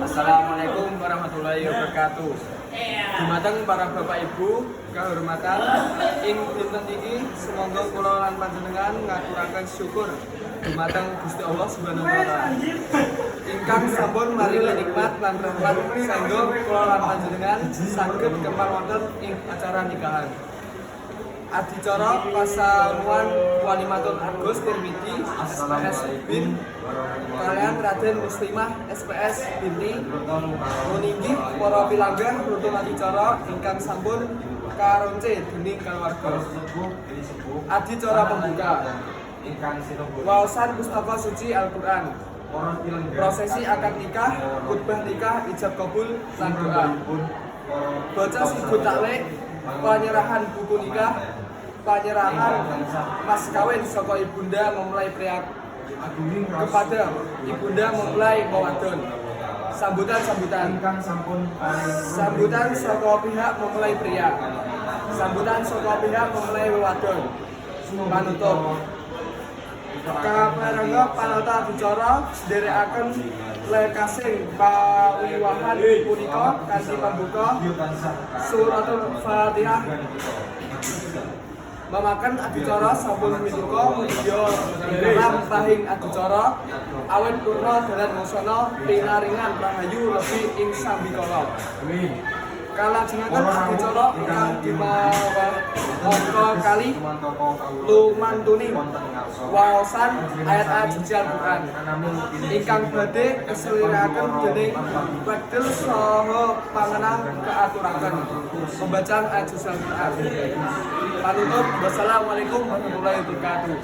Assalamualaikum warahmatullahi wabarakatuh. Dumateng para bapak ibu kehormatan ing dinten iki sumangga kula lan panjenengan ngaturaken syukur dumateng Gusti Allah Subhanahu wa taala. Ingkang sampun maringi nikmat lan rahmat saengga kula lan panjenengan saged kempal wonten ing acara nikahan. Adicara pasamuan Walimatul Agus Tirmidzi SPS bin kalian Raden Muslimah SPS binti meninggih para pilanggan rukun adicara ingkang sampun karonce dening kaluwarga. Adicara pembuka waosan pustaka suci Al-Qur'an, prosesi akad nikah, khutbah nikah, ijab kabul lan doa. Baca sikut taklek, penyerahan buku nikah, penyerahan mas kawin saka ibunda memulai pria kepada ibunda memulai pewadon. Sambutan saka pihak memulai pria, sambutan saka pihak memulai pewadon. Panutup kaperangga panata bicara nderekaken lekasing pawiwahan punika kanthi pembuka suratul Fatihah. Mamakan adicara sampun minangka media dalam pahing adicara awet purna dalan musana pinaringan rahayu lebih ing sambikala. Kalajengaken adicara ingkang dimawa angka kali lumantuning waosan ayat-ayat suci Al-Qur'an ingkang badhe keseliraken dening Badil saha pangenang kaaturaken pembacaan ayat suci Al-Qur'an. Panutup, wassalamualaikum warahmatullahi wabarakatuh.